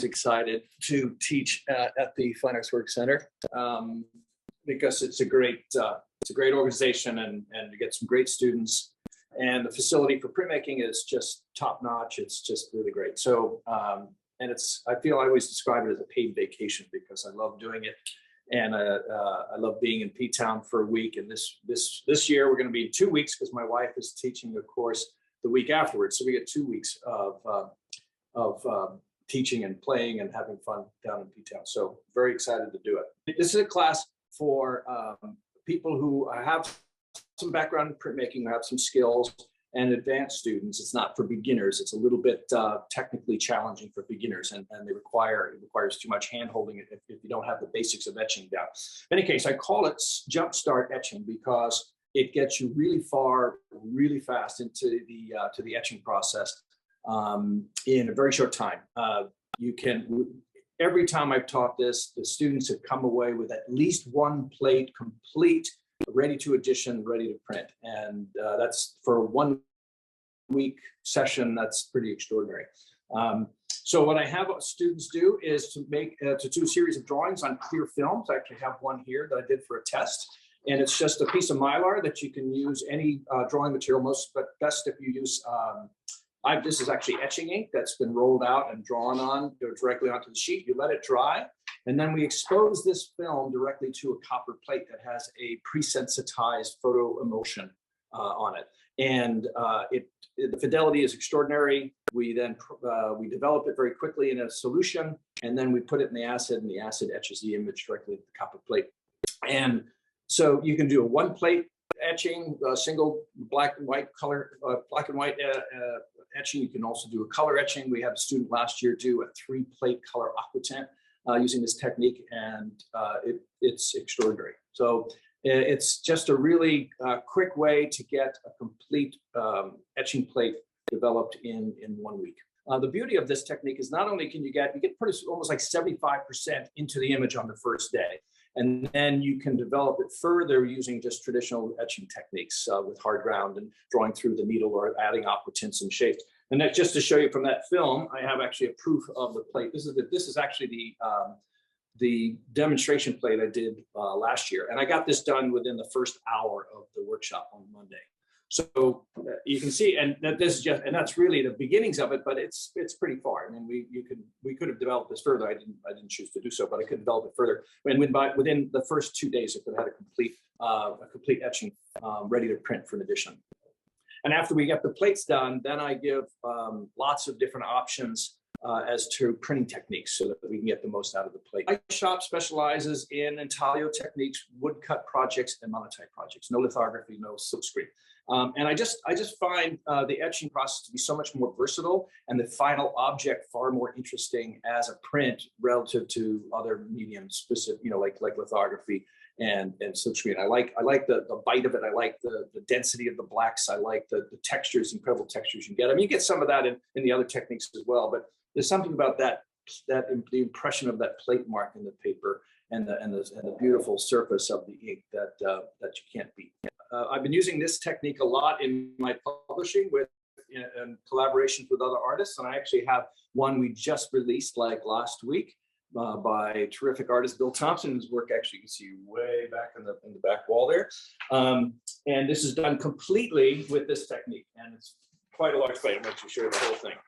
excited to teach at the Fine Arts Work Center because it's a great organization, and you get some great students, and the facility for printmaking is just top notch. It's just really great. So and I always describe it as a paid vacation because I love doing it, and I love being in P-Town for a week. And this year we're going to be 2 weeks because my wife is teaching a course the week afterwards. So we get 2 weeks of teaching and playing and having fun down in P-Town. So very excited to do it. This is a class for people who have some background in printmaking, who have some skills, and advanced students. It's not for beginners. It's a little bit technically challenging for beginners, and it requires too much hand-holding if you don't have the basics of etching down. In any case, I call it Jumpstart etching because it gets you really far, really fast into the etching process in a very short time. Every time I've taught this, the students have come away with at least one plate complete, ready to edition, ready to print. And that's for a 1 week session. That's pretty extraordinary. So what I have students do is to do a series of drawings on clear films. I actually have one here that I did for a test. And it's just a piece of Mylar that you can use any drawing material, but best if you use, this is actually etching ink that's been rolled out and drawn on directly onto the sheet. You let it dry, and then we expose this film directly to a copper plate that has a pre-sensitized photo emulsion on it. And the fidelity is extraordinary. We then we develop it very quickly in a solution, and then we put it in the acid, and the acid etches the image directly to the copper plate. And so you can do a one plate etching, single black and white color, etching. You can also do a color etching. We had a student last year do a 3-plate color aquatint using this technique, and it's extraordinary. So it's just a really quick way to get a complete etching plate developed in 1 week. The beauty of this technique is not only can you get almost like 75% into the image on the first day, and then you can develop it further using just traditional etching techniques with hard ground and drawing through the needle or adding aquatints and shapes. And that's just to show you from that film, I have actually a proof of the plate. This is actually the demonstration plate I did last year, and I got this done within the first hour of the workshop on Monday. So you can see, and that's really the beginnings of it, but it's pretty far. I mean, we could have developed this further. I didn't choose to do so, but I could develop it further. And within the first 2 days, it could have had a complete etching ready to print for an edition. And after we get the plates done, then I give lots of different options as to printing techniques so that we can get the most out of the plate. My shop specializes in intaglio techniques, woodcut projects, and monotype projects. No lithography, no silkscreen. And I just find the etching process to be so much more versatile, and the final object far more interesting as a print relative to other mediums, specific, like lithography and silkscreen. I like the bite of it. I like the density of the blacks. I like the textures, incredible textures you get. I mean, you get some of that in the other techniques as well, but there's something about the impression of that plate mark in the paper and the beautiful surface of the ink that you can't beat. I've been using this technique a lot in my publishing in collaborations with other artists, and I actually have one we just released like last week by terrific artist Bill Thompson. His work actually you can see way back in the back wall there, and this is done completely with this technique, and it's quite a large plate. I'm going to show you the whole thing.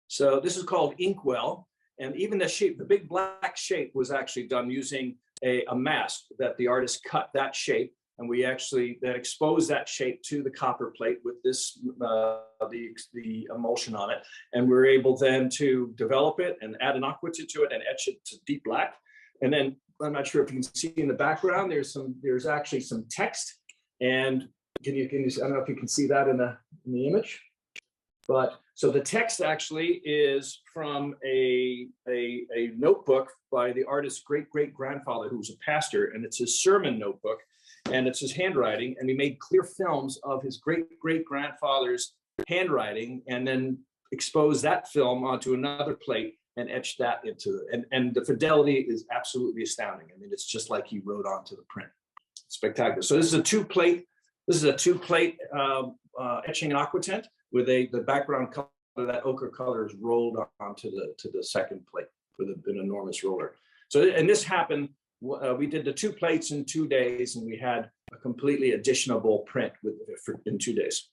So this is called Inkwell, and even the shape, the big black shape, was actually done using a mask that the artist cut that shape, and we actually then exposed that shape to the copper plate with this the emulsion on it, and we're able then to develop it and add an aquatint to it and etch it to deep black. And then I'm not sure if you can see in the background, there's actually some text, and I don't know if you can see that in the image. But so the text actually is from a notebook by the artist's great-great-grandfather, who was a pastor, and it's his sermon notebook, and it's his handwriting. And we made clear films of his great-great-grandfather's handwriting, and then exposed that film onto another plate and etched that into it. And the fidelity is absolutely astounding. I mean, it's just like he wrote onto the print. Spectacular. So this is a two-plate etching aquatint with the background color, that ochre color, is rolled onto the second plate. an enormous roller. So, and this happened, we did the 2 plates in 2 days, and we had a completely editionable print in 2 days.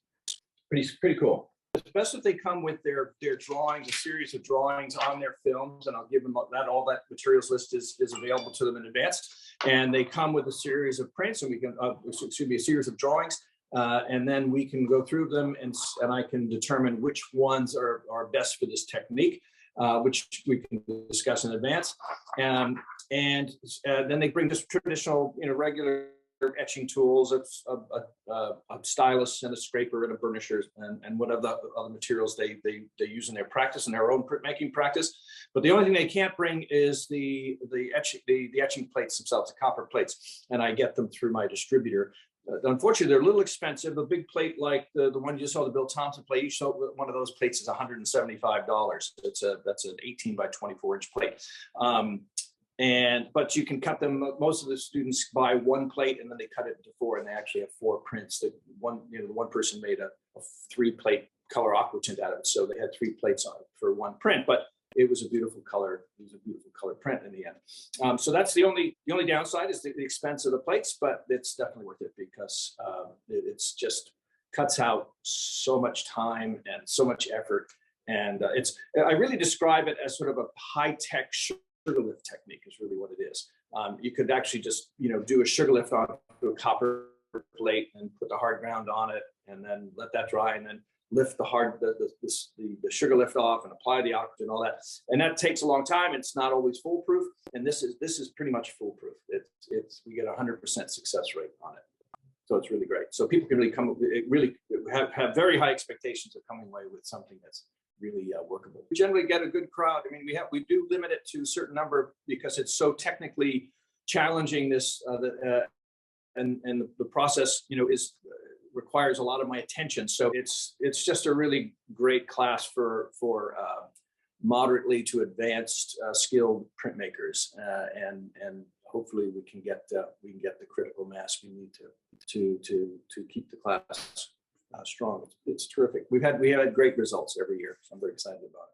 Pretty cool. Especially if they come with their drawings, a series of drawings on their films, and I'll give them that. All that materials list is available to them in advance, and they come with a series of prints, and we can excuse me, a series of drawings, and then we can go through them, and I can determine which ones are best for this technique, which we can discuss in advance, and then they bring just traditional, regular etching tools, a stylus and a scraper and a burnisher, and whatever other materials they use in their practice, in their own printmaking practice. But the only thing they can't bring is the etching plates themselves, the copper plates, and I get them through my distributor. Unfortunately, they're a little expensive. A big plate like the one you saw, the Bill Thompson plate, each one of those plates is $175. That's an 18 by 24 inch plate. But you can cut them. Most of the students buy 1 plate, and then they cut it into 4, and they actually have 4 prints. That one person made a 3-plate color aquatint out of it, so they had 3 plates on it for 1 print. But it was a beautiful color. It was a beautiful color print in the end. So that's the only downside is the expense of the plates, but it's definitely worth it because it's just cuts out so much time and so much effort. And I really describe it as sort of a high-tech sugar lift technique is really what it is. You could actually just, do a sugar lift on a copper plate and put the hard ground on it, and then let that dry, and then lift the sugar lift off and apply the oxygen and all that. And that takes a long time. It's not always foolproof. And this is pretty much foolproof. We get 100% success rate on it. So it's really great. So people can really have very high expectations of coming away with something that's really workable. We generally get a good crowd. I mean, we do limit it to a certain number because it's so technically challenging. And the process, requires a lot of my attention. So it's just a really great class for moderately to advanced skilled printmakers, and hopefully we can get the critical mass we need to keep the class strong. It's terrific. We had great results every year, so I'm very excited about it.